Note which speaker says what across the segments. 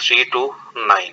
Speaker 1: 3 to 9।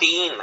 Speaker 1: 3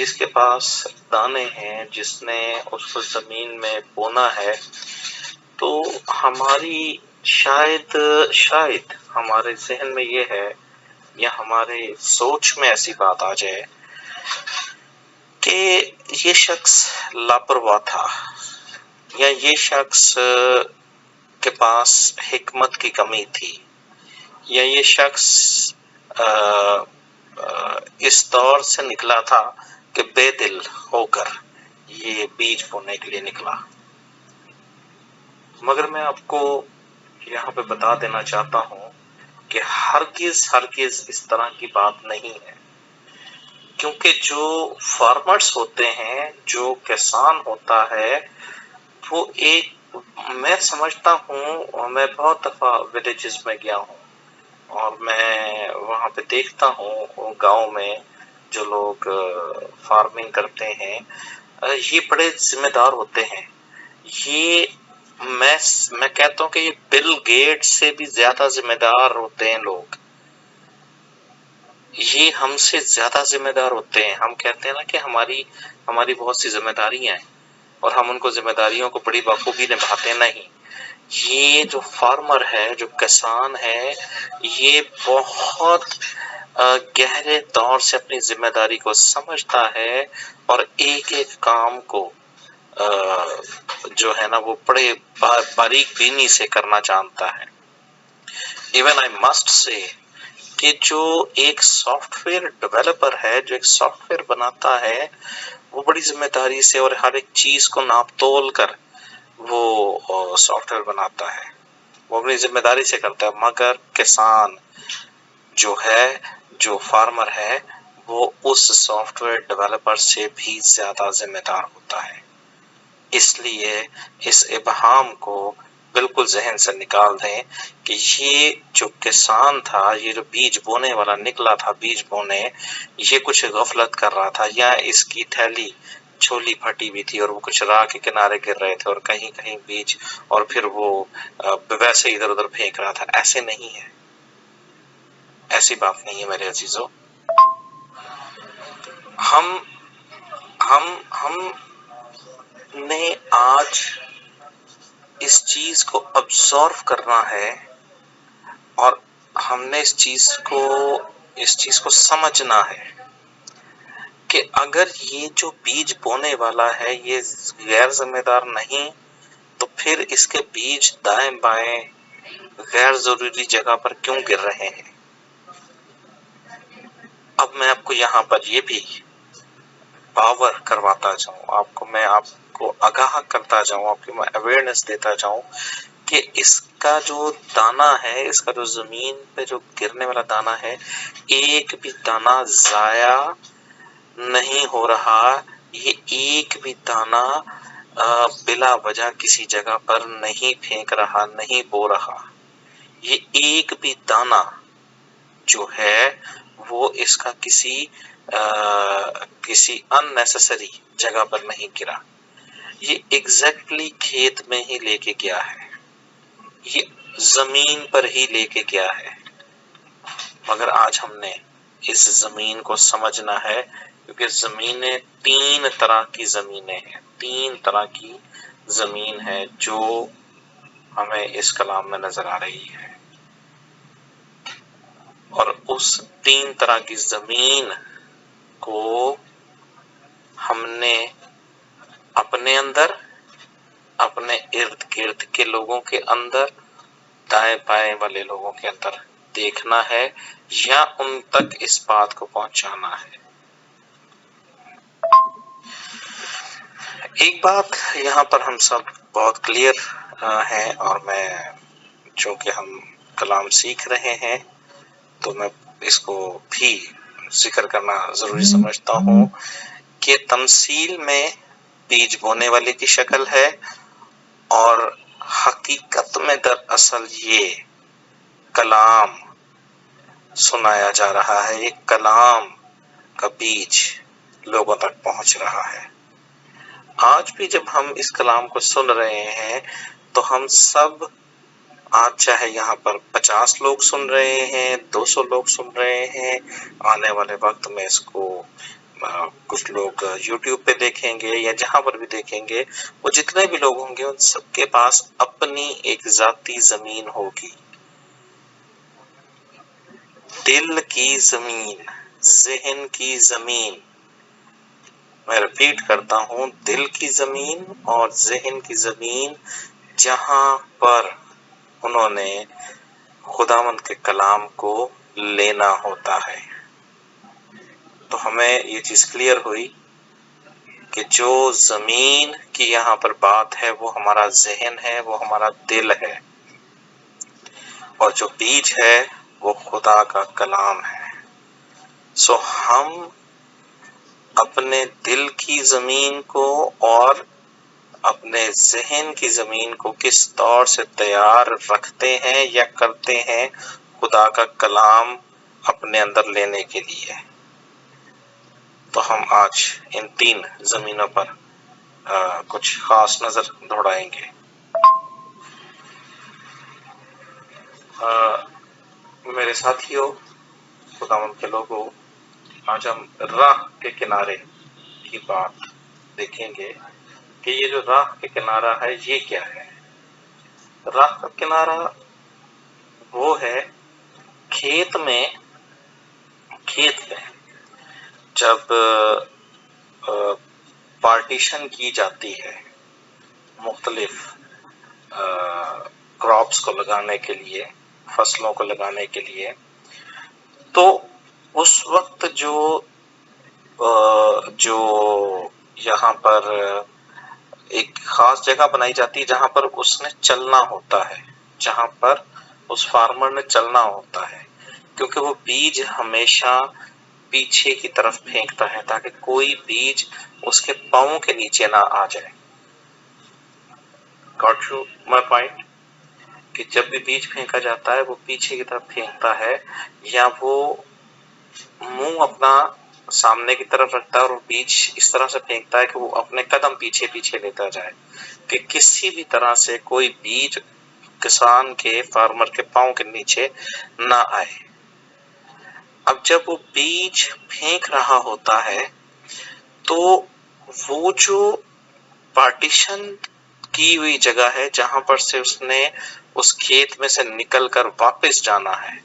Speaker 1: جس کے پاس دانے ہیں، جس نے اس کو زمین میں بونا ہے، تو ہماری شاید ہمارے ذہن میں یہ ہے یا ہمارے سوچ میں ایسی بات آ جائے کہ یہ شخص لاپرواہ تھا، یا یہ شخص کے پاس حکمت کی کمی تھی، یا یہ شخص اس دور سے نکلا تھا کہ بے دل ہو کر یہ بیج بونے کے لیے نکلا۔ مگر میں آپ کو یہاں پہ بتا دینا چاہتا ہوں کہ ہرگز اس طرح کی بات نہیں ہے، کیونکہ جو فارمرز ہوتے ہیں، جو کسان ہوتا ہے، وہ میں سمجھتا ہوں، میں بہت دفعہ ولیجز میں گیا ہوں اور میں وہاں پہ دیکھتا ہوں گاؤں میں جو لوگ فارمنگ کرتے ہیں، یہ بڑے ذمہ دار ہوتے ہیں۔ یہ میں کہتا ہوں کہ یہ بل گیٹ سے بھی زیادہ ذمہ دار ہوتے ہیں لوگ، یہ ہم سے زیادہ ذمہ دار ہوتے ہیں۔ ہم کہتے ہیں نا کہ ہماری بہت سی ذمہ داریاں ہیں اور ہم ان کو ذمہ داریوں کو بڑی بخوبی نبھاتے نہیں۔ یہ جو فارمر ہے، جو کسان ہے، یہ بہت گہرے طور سے اپنی ذمہ داری کو سمجھتا ہے اور ایک ایک کام کو جو ہے نا وہ بڑے باریک بینی سے کرنا جانتا ہے۔ ایون آئی مسٹ سے کہ جو ایک سافٹ ویئر ڈیولپر ہے، جو ایک سافٹ ویئر بناتا ہے، وہ بڑی ذمہ داری سے اور ہر ایک چیز کو ناپ تول کر وہ سافٹ ویئر بناتا ہے، وہ اپنی ذمہ داری سے کرتا ہے۔ مگر کسان جو ہے، جو فارمر ہے، وہ اس سافٹ ویئر ڈیولپر سے بھی زیادہ ذمہ دار ہوتا ہے۔ اس لیے اس ابہام کو بالکل ذہن سے نکال دیں کہ یہ جو کسان تھا، یہ جو بیج بونے والا نکلا تھا بیج بونے، یہ کچھ غفلت کر رہا تھا، یا اس کی تھیلی چھولی پھٹی ہوئی تھی اور وہ کچھ راہ کے کنارے گر رہے تھے اور کہیں کہیں بیج، اور پھر وہ ویسے ادھر ادھر پھینک رہا تھا۔ ایسے نہیں ہے، ایسی بات نہیں ہے میرے عزیزو۔ ہم نے آج اس چیز کو ابزرو کرنا ہے اور ہم نے اس چیز کو سمجھنا ہے کہ اگر یہ جو بیج بونے والا ہے یہ غیر ذمہ دار نہیں، تو پھر اس کے بیج دائیں بائیں غیر ضروری جگہ پر کیوں گر رہے ہیں؟ اب میں آپ کو یہاں پر یہ بھی پاور کرواتا جاؤں، میں آپ کو آگاہ کرتا جاؤں، آپ کو میں اویئرنس دیتا جاؤں کہ اس کا جو دانہ ہے، اس کا جو زمین پہ جو گرنے والا دانہ ہے، ایک بھی دانہ ضائع نہیں ہو رہا، یہ ایک بھی دانہ بلا وجہ کسی جگہ پر نہیں پھینک رہا، نہیں بو رہا۔ یہ ایک بھی دانہ جو ہے وہ اس کا کسی unnecessary جگہ پر نہیں گرا، یہ ایگزیکٹلی کھیت میں ہی لے کے گیا ہے، یہ زمین پر ہی لے کے گیا ہے۔ مگر آج ہم نے اس زمین کو سمجھنا ہے، کیونکہ زمینیں تین طرح کی زمینیں ہیں، تین طرح کی زمین ہے جو ہمیں اس کلام میں نظر آ رہی ہے، اور اس تین طرح کی زمین کو ہم نے اپنے اندر، اپنے ارد گرد کے لوگوں کے اندر، دائیں بائیں والے لوگوں کے اندر دیکھنا ہے یا ان تک اس بات کو پہنچانا ہے۔ ایک بات یہاں پر ہم سب بہت کلیئر ہیں، اور میں چونکہ ہم کلام سیکھ رہے ہیں تو میں اس کو بھی ذکر کرنا ضروری سمجھتا ہوں کہ تمثیل میں بیج بونے والے کی شکل ہے، اور حقیقت میں دراصل یہ کلام سنایا جا رہا ہے، یہ کلام کا بیج لوگوں تک پہنچ رہا ہے۔ آج بھی جب ہم اس کلام کو سن رہے ہیں تو ہم سب، آج چاہے یہاں پر 50 لوگ سن رہے ہیں، 200 لوگ سن رہے ہیں، آنے والے وقت میں اس کو کچھ لوگ یوٹیوب پہ دیکھیں گے یا جہاں پر بھی دیکھیں گے، وہ جتنے بھی لوگ ہوں گے ان سب کے پاس اپنی ایک ذاتی زمین ہوگی، دل کی زمین، ذہن کی زمین۔ میں ریپیٹ کرتا ہوں، دل کی زمین اور ذہن کی زمین، جہاں پر انہوں نے خداوند کے کلام کو لینا ہوتا ہے۔ تو ہمیں یہ چیز کلیئر ہوئی کہ جو زمین کی یہاں پر بات ہے وہ ہمارا ذہن ہے، وہ ہمارا دل ہے، اور جو بیج ہے وہ خدا کا کلام ہے۔ سو ہم اپنے دل کی زمین کو اور اپنے ذہن کی زمین کو کس طور سے تیار رکھتے ہیں یا کرتے ہیں خدا کا کلام اپنے اندر لینے کے لیے۔ تو ہم آج ان 3 زمینوں پر کچھ خاص نظر دوڑائیں گے۔ میرے ساتھیوں، خداوند کے لوگوں، آج ہم راہ کے کنارے کی بات دیکھیں گے کہ یہ جو راہ کے کنارہ ہے یہ کیا ہے۔ راہ کا کنارہ وہ ہے کھیت میں جب پارٹیشن کی جاتی ہے مختلف کراپس کو لگانے کے لیے، فصلوں کو لگانے کے لیے، تو اس وقت جو یہاں پر ایک خاص جگہ بنائی جاتی ہے جہاں پر اس نے چلنا ہوتا ہے، جہاں پر اس فارمر نے چلنا ہوتا ہے، کیونکہ وہ بیج ہمیشہ پیچھے کی طرف پھینکتا ہے تاکہ کوئی بیج اس کے پاؤں کے نیچے نہ آ جائے۔ Got you my point؟ کہ جب بھی بیج پھینکا جاتا ہے وہ پیچھے کی طرف پھینکتا ہے، یا وہ منہ اپنا سامنے کی طرف رکھتا ہے اور وہ بیج اس طرح سے پھینکتا ہے کہ وہ اپنے قدم پیچھے پیچھے لیتا جائے کہ کسی بھی طرح سے کوئی بیج کسان کے، فارمر کے پاؤں کے نیچے نہ آئے۔ اب جب وہ بیج پھینک رہا ہوتا ہے تو وہ جو پارٹیشن کی ہوئی جگہ ہے جہاں پر سے اس نے اس کھیت میں سے نکل کر واپس جانا ہے،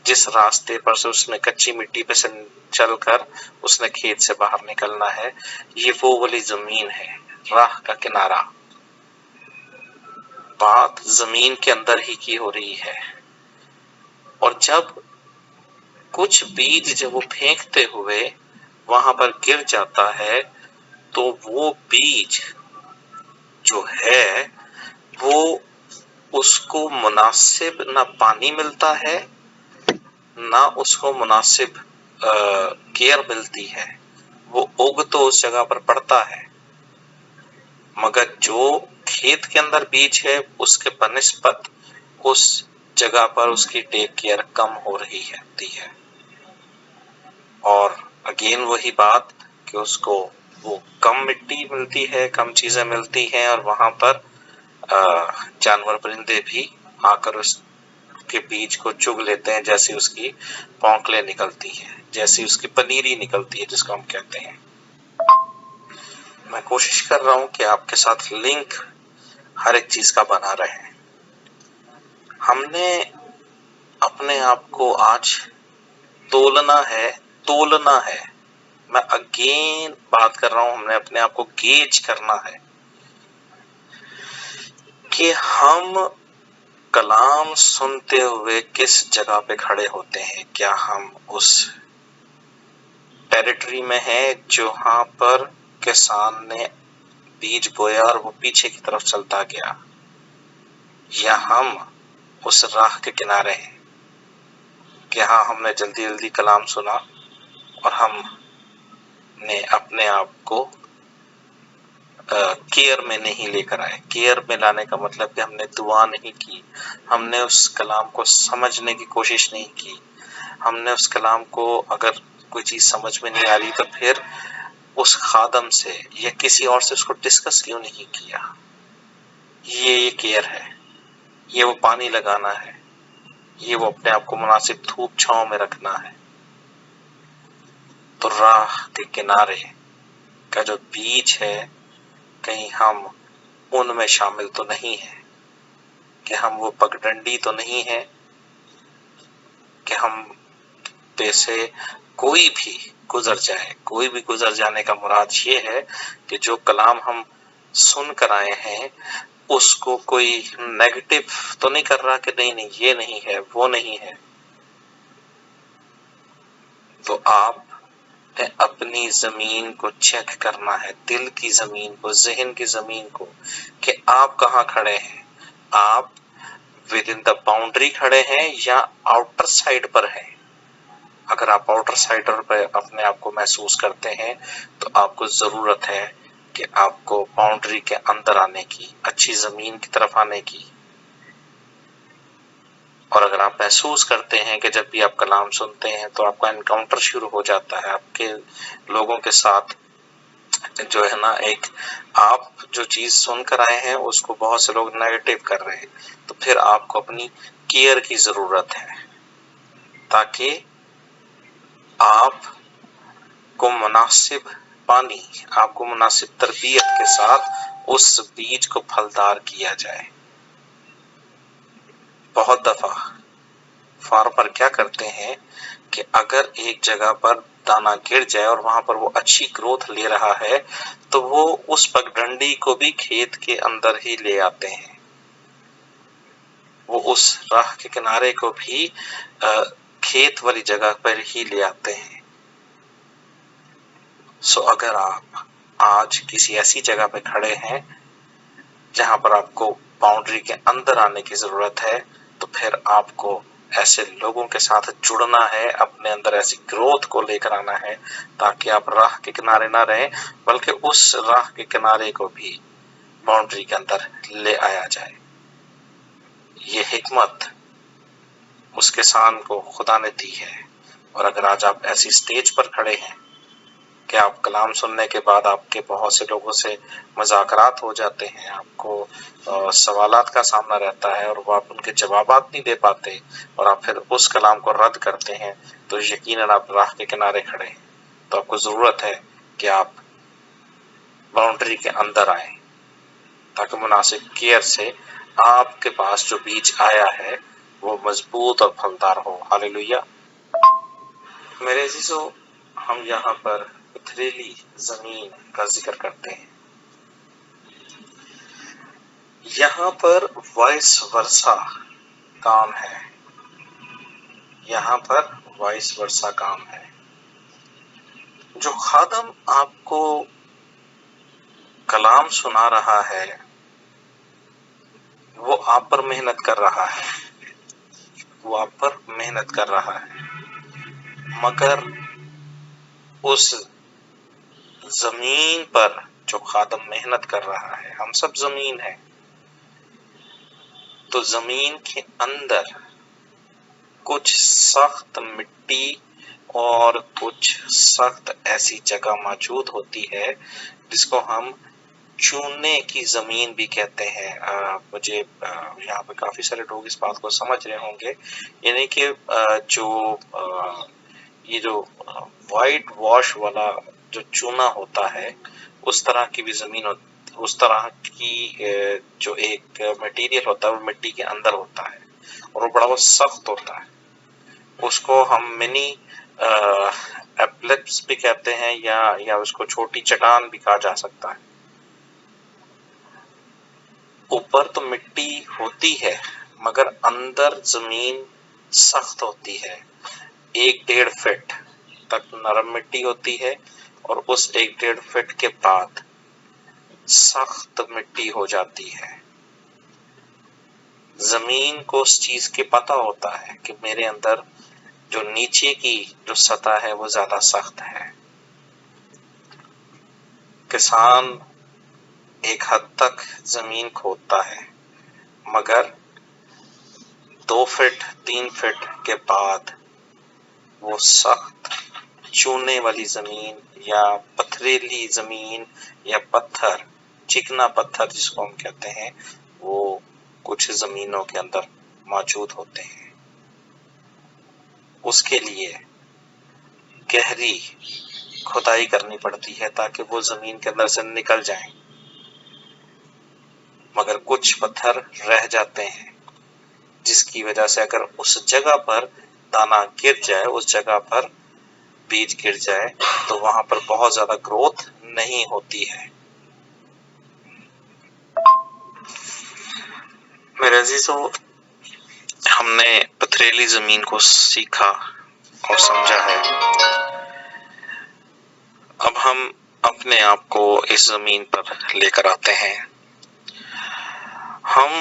Speaker 1: جس راستے پر سے اس نے کچی مٹی پہ سے چل کر اس نے کھیت سے باہر نکلنا ہے، یہ وہ والی زمین ہے، راہ کا کنارہ۔ بات زمین کے اندر ہی کی ہو رہی ہے، اور جب کچھ بیج جب وہ پھینکتے ہوئے وہاں پر گر جاتا ہے تو وہ بیج جو ہے وہ اس کو مناسب نہ پانی ملتا ہے، نہ اس کو مناسب کیئر ملتی ہے، وہ اگ تو اس جگہ پر پڑتا ہے، مگر جو کھیت کے اندر بیج ہے اس کے بنسبت اس جگہ پر اس کی ٹیک کیئر کم ہو رہی ہے، اور اگین وہی بات کہ اس کو وہ کم مٹی ملتی ہے، کم چیزیں ملتی ہیں، اور وہاں پر جانور پرندے بھی آ کر اس کے بیج کو چگ لیتے ہیں، جیسے اس کی پونکلیں نکلتی ہیں، جیسے اس کی پنیری نکلتی ہے جس کو ہم کہتے ہیں۔ میں کوشش کر رہا ہوں کہ آپ کے ساتھ لنک ہر ایک چیز کا بنا رہے۔ ہم نے اپنے آپ کو آج تولنا ہے، میں اگین بات کر رہا ہوں، ہم نے اپنے آپ کو گیج کرنا ہے کہ ہم کلام سنتے ہوئے کس جگہ پہ کھڑے ہوتے ہیں۔ کیا ہم اس ٹیریٹری میں ہیں جہاں پر کسان نے بیج بویا اور وہ پیچھے کی طرف چلتا گیا، یا ہم اس راہ کے کنارے ہیں کہ ہاں ہم نے جلدی جلدی کلام سنا اور ہم نے اپنے آپ کو کیئر میں نہیں لے کر آئے۔ کیئر میں لانے کا مطلب کہ ہم نے دعا نہیں کی، ہم نے اس کلام کو سمجھنے کی کوشش نہیں کی، ہم نے اس کلام کو اگر کوئی چیز سمجھ میں نہیں آ رہی تو پھر اس خادم سے یا کسی اور سے اس کو ڈسکس کیوں نہیں کیا۔ یہ کیئر ہے، یہ وہ پانی لگانا ہے، یہ وہ اپنے آپ کو مناسب دھوپ چھاؤں میں رکھنا ہے۔ تو راہ کے کنارے کا جو بیج ہے کہیں ہم ان میں شامل تو نہیں ہے، کہ ہم وہ پگڈنڈی تو نہیں ہے کہ ہم پہ سے کوئی بھی گزر جائے۔ کوئی بھی گزر جانے کا مراد یہ ہے کہ جو کلام ہم سن کر آئے ہیں اس کو کوئی نیگیٹو تو نہیں کر رہا کہ نہیں یہ نہیں ہے وہ نہیں ہے۔ تو آپ نے اپنی زمین کو چیک کرنا ہے، دل کی زمین کو، ذہن کی زمین کو، کہ آپ کہاں کھڑے ہیں۔ آپ ود ان دا باؤنڈری کھڑے ہیں یا آؤٹر سائڈ پر ہیں۔ اگر آپ آؤٹر سائڈ پر اپنے آپ کو محسوس کرتے ہیں تو آپ کو ضرورت ہے کہ آپ کو باؤنڈری کے اندر آنے کی، اچھی زمین کی طرف آنے کی۔ اور اگر آپ محسوس کرتے ہیں کہ جب بھی آپ کلام سنتے ہیں تو آپ کا انکاؤنٹر شروع ہو جاتا ہے آپ کے لوگوں کے ساتھ، جو ہے نا ایک آپ جو چیز سن کر آئے ہیں اس کو بہت سے لوگ نیگیٹو کر رہے ہیں، تو پھر آپ کو اپنی کیئر کی ضرورت ہے تاکہ آپ کو مناسب پانی، آپ کو مناسب تربیت کے ساتھ اس بیج کو پھلدار کیا جائے۔ بہت دفعہ فارمر کیا کرتے ہیں کہ اگر ایک جگہ پر دانا گر جائے اور وہاں پر وہ اچھی گروتھ لے رہا ہے تو وہ اس پگڈنڈی کو بھی کھیت کے اندر ہی لے آتے ہیں، وہ اس راہ کے کنارے کو بھی کھیت والی جگہ پر ہی لے آتے ہیں۔ سو اگر آپ آج کسی ایسی جگہ پہ کھڑے ہیں جہاں پر آپ کو باؤنڈری کے اندر آنے کی ضرورت ہے تو پھر آپ کو ایسے لوگوں کے ساتھ جڑنا ہے، اپنے اندر ایسی گروتھ کو لے کر آنا ہے تاکہ آپ راہ کے کنارے نہ رہیں بلکہ اس راہ کے کنارے کو بھی باؤنڈری کے اندر لے آیا جائے۔ یہ حکمت اس کسان کو خدا نے دی ہے، اور اگر آج آپ ایسی سٹیج پر کھڑے ہیں کہ آپ کلام سننے کے بعد آپ کے بہت سے لوگوں سے مذاکرات ہو جاتے ہیں، آپ کو سوالات کا سامنا رہتا ہے اور وہ آپ ان کے جوابات نہیں دے پاتے اور آپ پھر اس کلام کو رد کرتے ہیں، تو یقیناً آپ راہ کے کنارے کھڑے ہیں۔ تو آپ کو ضرورت ہے کہ آپ باؤنڈری کے اندر آئیں تاکہ مناسب کیئر سے آپ کے پاس جو بیج آیا ہے وہ مضبوط اور پھلدار ہو۔ ہاللیلویہ۔ میرے عزیزو، ہم یہاں پر پتھریلی زمین کا ذکر کرتے ہیں۔ یہاں پر وائس ورثہ کام ہے، یہاں پر وائس ورثہ کام ہے۔ جو خادم آپ کو کلام سنا رہا ہے وہ آپ پر محنت کر رہا ہے، وہ آپ پر محنت کر رہا ہے، مگر اس زمین پر جو خادم محنت کر رہا ہے، ہم سب زمین ہیں، تو زمین کے اندر کچھ سخت مٹی اور کچھ سخت ایسی جگہ موجود ہوتی ہے جس کو ہم چونے کی زمین بھی کہتے ہیں۔ مجھے یہاں پہ کافی سارے لوگ اس بات کو سمجھ رہے ہوں گے، یعنی کہ یہ جو وائٹ واش والا جو چونا ہوتا ہے اس طرح کی بھی زمین ہوتی، اس طرح کی جو ایک مٹیریل ہوتا ہے وہ مٹی کے اندر ہوتا ہے اور وہ بڑا بہت سخت ہوتا ہے۔ اس کو ہم منی ایپلپس بھی کہتے ہیں یا اس کو چھوٹی چٹان بھی کہا جا سکتا ہے۔ اوپر تو مٹی ہوتی ہے مگر اندر زمین سخت ہوتی ہے، 1-1.5 فٹ تک نرم مٹی ہوتی ہے اور اس 1-1.5 فٹ کے بعد سخت مٹی ہو جاتی ہے۔ زمین کو اس چیز کی پتہ ہوتا ہے کہ میرے اندر جو نیچے کی جو سطح ہے وہ زیادہ سخت ہے۔ کسان ایک حد تک زمین کھودتا ہے مگر 2 فٹ 3 فٹ کے بعد وہ سخت چونے والی زمین یا پتھریلی زمین یا پتھر، چکنا پتھر جس کو ہم کہتے ہیں، وہ کچھ زمینوں کے اندر موجود ہوتے ہیں۔ اس کے لیے گہری کھدائی کرنی پڑتی ہے تاکہ وہ زمین کے اندر سے نکل جائیں، مگر کچھ پتھر رہ جاتے ہیں جس کی وجہ سے اگر اس جگہ پر دانا گر جائے، اس جگہ پر بیج گر جائے تو وہاں پر بہت زیادہ گروتھ نہیں ہوتی ہے۔ میرے عزیزو، ہم نے پتھریلی زمین کو سیکھا اور سمجھا ہے، اب ہم اپنے آپ کو اس زمین پر لے کر آتے ہیں۔ ہم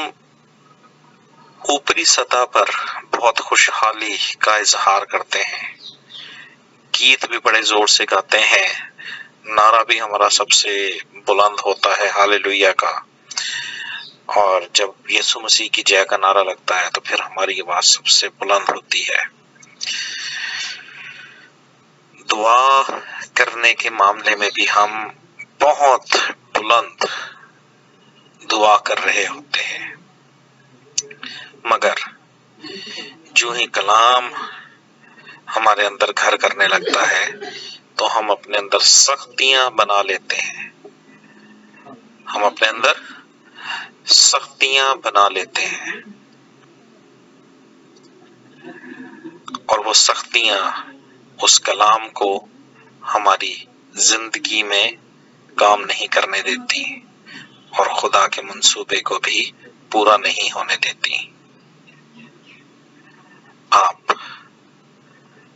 Speaker 1: اوپری سطح پر بہت خوشحالی کا اظہار کرتے ہیں، گیت بھی بڑے زور سے گاتے ہیں، نعرہ بھی ہمارا سب سے بلند ہوتا ہے ہالےلویا کا، اور جب یسوع مسیح کی جے کا نعرہ لگتا ہے تو پھر ہماری آواز سب سے بلند ہوتی ہے۔ دعا کرنے کے معاملے میں بھی ہم بہت بلند دعا کر رہے ہوتے ہیں، مگر جو ہی کلام ہمارے اندر گھر کرنے لگتا ہے تو ہم اپنے اندر سختیاں بنا لیتے ہیں، ہم اپنے اندر سختیاں بنا لیتے ہیں، اور وہ سختیاں اس کلام کو ہماری زندگی میں کام نہیں کرنے دیتی اور خدا کے منصوبے کو بھی پورا نہیں ہونے دیتی۔ آپ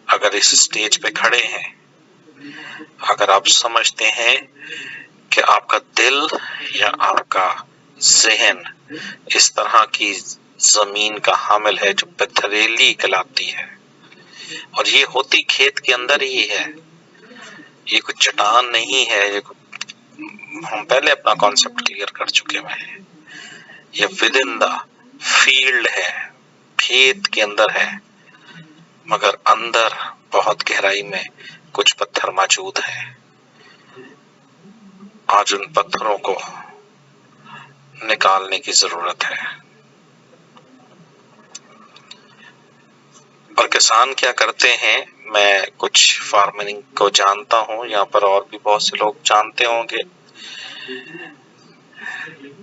Speaker 1: اگر اس اسٹیج پہ کھڑے ہیں، اگر آپ سمجھتے ہیں کہ آپ کا دل یا آپ کا ذہن اس طرح کی زمین کا حامل ہے جو پتھریلی کہلاتی ہے، اور یہ ہوتی کھیت کے اندر ہی ہے، یہ کوئی چٹان نہیں ہے، ہم پہلے اپنا کانسیپٹ کلیئر کر چکے ہیں، یہ ود ان دا فیلڈ ہے، کھیت کے اندر ہے، مگر اندر بہت گہرائی میں کچھ پتھر موجود ہیں۔ آج ان پتھروں کو نکالنے کی ضرورت ہے۔ اور کسان کیا کرتے ہیں، میں کچھ فارمنگ کو جانتا ہوں، یہاں پر اور بھی بہت سے لوگ جانتے ہوں گے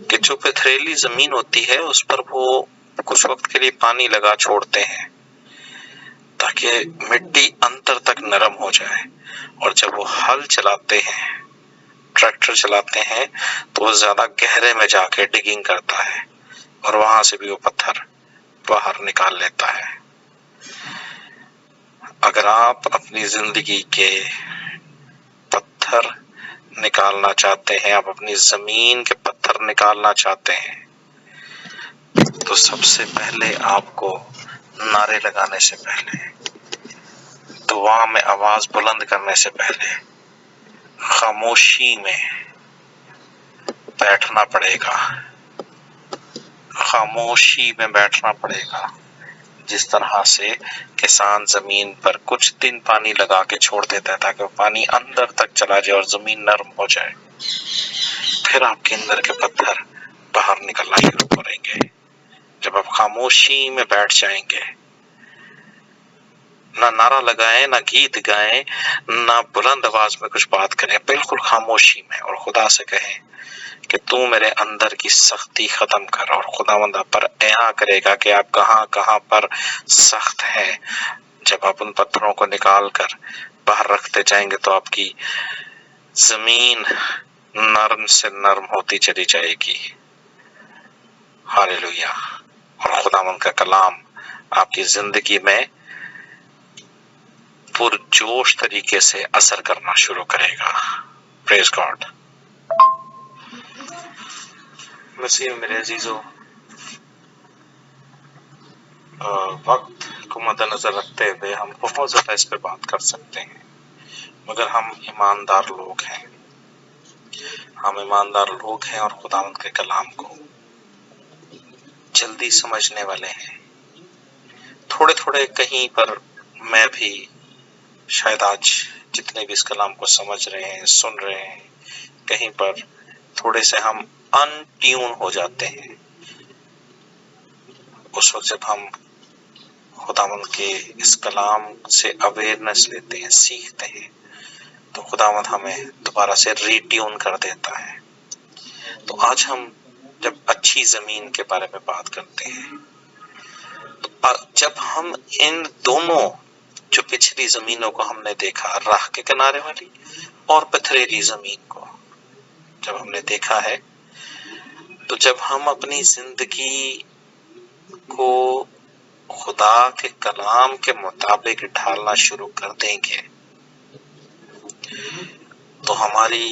Speaker 1: کہ جو پتھریلی زمین ہوتی ہے اس پر وہ کچھ وقت کے لیے پانی لگا چھوڑتے ہیں تاکہ مٹی اندر تک نرم ہو جائے، اور جب وہ ہل چلاتے ہیں، ٹریکٹر چلاتے ہیں، تو وہ زیادہ گہرے میں جا کے ڈگنگ کرتا ہے اور وہاں سے بھی وہ پتھر باہر نکال لیتا ہے۔ اگر آپ اپنی زندگی کے پتھر نکالنا چاہتے ہیں، آپ اپنی زمین کے پتھر نکالنا چاہتے ہیں، تو سب سے پہلے آپ کو نعرے لگانے سے پہلے، دعا میں آواز بلند کرنے سے پہلے خاموشی میں بیٹھنا پڑے گا، خاموشی میں بیٹھنا پڑے گا، جس طرح سے کسان زمین پر کچھ دن پانی لگا کے چھوڑ دیتا ہے تاکہ وہ پانی اندر تک چلا جائے اور زمین نرم ہو جائے، پھر آپ کے اندر کے پتھر باہر نکلنا شروع کریں گے۔ جب آپ خاموشی میں بیٹھ جائیں گے، نہ نعرہ لگائیں، نہ گیت گائیں، نہ بلند آواز میں کچھ بات کریں، بالکل خاموشی میں، اور خدا سے کہیں کہ تو میرے اندر کی سختی ختم کر، اور خداوند آپ پر عیاں کرے گا کہ آپ کہاں کہاں پر سخت ہیں۔ جب آپ ان پتھروں کو نکال کر باہر رکھتے جائیں گے تو آپ کی زمین نرم سے نرم ہوتی چلی جائے گی۔ ہالےلویا۔ اور خداوند کا کلام آپ کی زندگی میں پرجوش طریقے سے اثر کرنا شروع کرے گا۔ پریز گاڈ۔ مسیح میں میرے عزیزو، وقت کو مد نظر رکھتے ہوئے ہم بہت زیادہ اس پہ بات کر سکتے ہیں، مگر ہم ایماندار لوگ ہیں، ہم ایماندار لوگ ہیں اور خداوند کے کلام کو جلدی سمجھنے والے ہیں۔ تھوڑے تھوڑے کہیں پر میں بھی شاید آج جتنے بھی اس کلام کو سمجھ رہے ہیں، سن رہے ہیں، کہیں پر تھوڑے سے ہم ان ٹیون ہو جاتے ہیں۔ اس وقت جب ہم خداوند کے اس کلام سے اویئرنس لیتے ہیں، سیکھتے ہیں، تو خداوند ہمیں دوبارہ سے ری ٹیون کر دیتا ہے۔ تو آج ہم جب اچھی زمین کے بارے میں بات کرتے ہیں، تو جب ہم ان دونوں جو پچھلی زمینوں کو ہم نے دیکھا، راہ کے کنارے والی اور پتھریلی زمین کو جب ہم نے دیکھا ہے، تو جب ہم اپنی زندگی کو خدا کے کلام کے مطابق ڈھالنا شروع کر دیں گے تو ہماری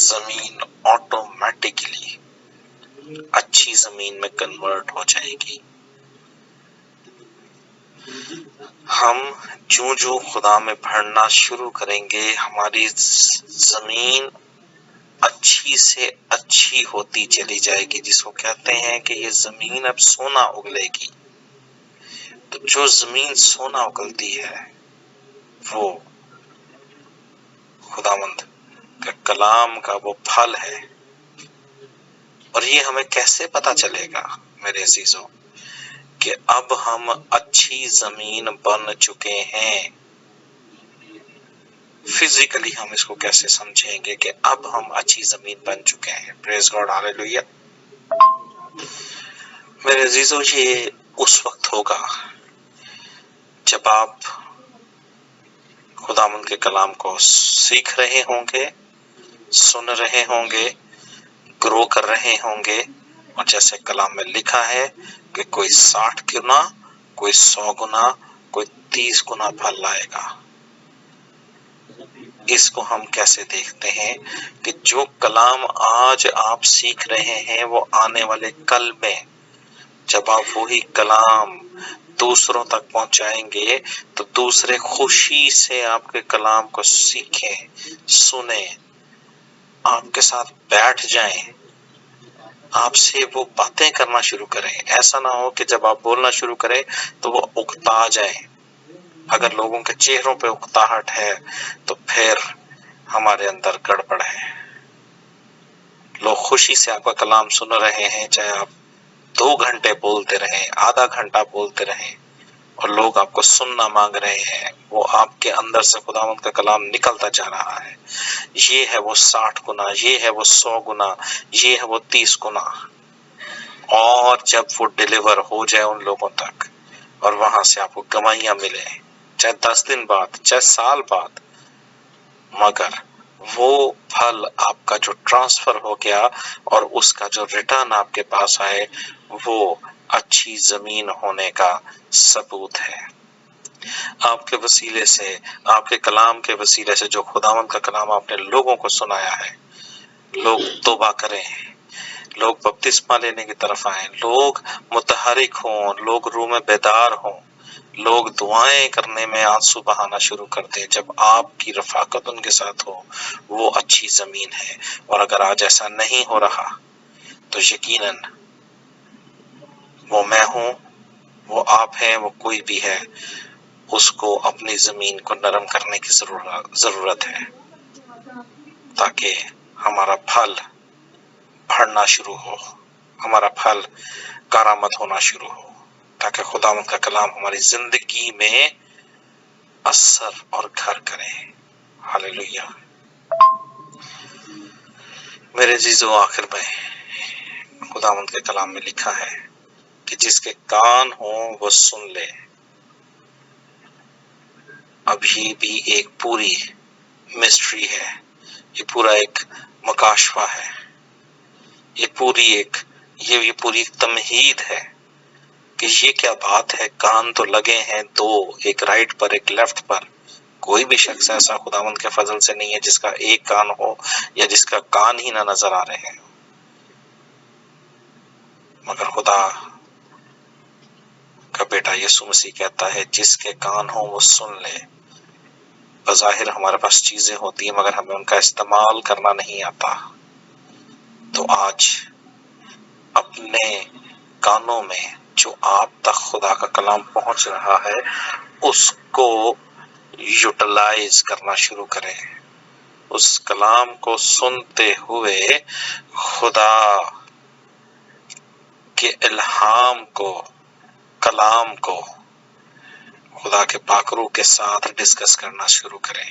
Speaker 1: زمین آٹومیٹکلی اچھی زمین میں کنورٹ ہو جائے گی۔ ہم جو خدا میں بڑھنا شروع کریں گے، ہماری زمین اچھی سے اچھی ہوتی چلی جائے گی، جس کو کہتے ہیں کہ یہ زمین اب سونا اگلے گی۔ تو جو زمین سونا اگلتی ہے وہ خداوند کا کلام کا وہ پھل ہے۔ اور یہ ہمیں کیسے پتا چلے گا میرے عزیزوں کہ اب ہم اچھی زمین بن چکے ہیں؟ فزیکلی ہم اس کو کیسے سمجھیں گے کہ اب ہم اچھی زمین بن چکے ہیں؟ پریز گاڈ، ہاللیلویہ۔ میرے عزیزوں، یہ اس وقت ہوگا جب آپ خداوند کے کلام کو سیکھ رہے ہوں گے، سن رہے ہوں گے، گرو کر رہے ہوں گے، اور جیسے کلام میں لکھا ہے کہ کوئی 60 گنا، کوئی 100 گنا، کوئی 30 گنا پھل لائے گا۔ اس کو ہم کیسے دیکھتے ہیں کہ جو کلام آج آپ سیکھ رہے ہیں وہ آنے والے کل میں جب آپ وہی کلام دوسروں تک پہنچائیں گے تو دوسرے خوشی سے آپ کے کلام کو سیکھیں، سنیں، آپ کے ساتھ بیٹھ جائیں، آپ سے وہ باتیں کرنا شروع کریں۔ ایسا نہ ہو کہ جب آپ بولنا شروع کریں تو وہ اکتا جائیں۔ اگر لوگوں کے چہروں پہ اکتاہٹ ہے تو پھر ہمارے اندر گڑبڑ ہے۔ لوگ خوشی سے آپ کا کلام سن رہے ہیں، چاہے آپ 2 گھنٹے بولتے رہیں، آدھا گھنٹہ بولتے رہیں، اور لوگ آپ کو سننا مانگ رہے ہیں، وہ آپ کے اندر سے خداوند کا کلام نکلتا جا رہا ہے۔ یہ ہے وہ 60 گنا، یہ ہے وہ 100 گنا، یہ ہے وہ 30 گنا۔ اور جب وہ ڈیلیور ہو جائے ان لوگوں تک اور وہاں سے آپ کو گواہیاں ملے، چاہے 10 دن بعد، چاہے سال بعد، مگر وہ پھل آپ کا جو ٹرانسفر ہو گیا اور اس کا جو ریٹرن آپ کے پاس آئے، وہ اچھی زمین ہونے کا ثبوت ہے۔ آپ کے وسیلے سے، آپ کے کلام کے وسیلے سے، جو خداوند کا کلام آپ نے لوگوں کو سنایا ہے، لوگ توبہ کریں، لوگ بپتسمہ لینے کی طرف آئیں، لوگ متحرک ہوں، لوگ روح میں بیدار ہوں، لوگ دعائیں کرنے میں آنسو بہانا شروع کر دیں جب آپ کی رفاقت ان کے ساتھ ہو، وہ اچھی زمین ہے۔ اور اگر آج ایسا نہیں ہو رہا تو یقیناً وہ میں ہوں، وہ آپ ہیں، وہ کوئی بھی ہے، اس کو اپنی زمین کو نرم کرنے کی ضرورت ہے تاکہ ہمارا پھل بڑھنا شروع ہو، ہمارا پھل کارآمد ہونا شروع ہو، تاکہ خداوند کا کلام ہماری زندگی میں اثر اور گھر کرے۔ ہاللیلویہ۔ میرے عزیزو، آخر میں خداوند کے کلام میں لکھا ہے کہ جس کے کان ہوں وہ سن لے۔ ابھی بھی ایک پوری مسٹری ہے، یہ پورا ایک مکاشفہ ہے، یہ پوری تمہید ہے کہ یہ کیا بات ہے۔ کان تو لگے ہیں 2، ایک رائٹ پر ایک لیفٹ پر۔ کوئی بھی شخص ایسا خداوند کے فضل سے نہیں ہے جس کا ایک کان ہو یا جس کا کان ہی نہ نظر آ رہے ہیں، مگر خدا کا بیٹا یسوع مسیح کہتا ہے جس کے کان ہوں وہ سن لے۔ بظاہر ہمارے پاس چیزیں ہوتی ہیں مگر ہمیں ان کا استعمال کرنا نہیں آتا۔ تو آج اپنے کانوں میں جو آپ تک خدا کا کلام پہنچ رہا ہے اس کو یوٹیلائز کرنا شروع کریں۔ اس کلام کو سنتے ہوئے خدا کے الہام کو، کلام کو خدا کے پاک روح کے ساتھ ڈسکس کرنا شروع کریں۔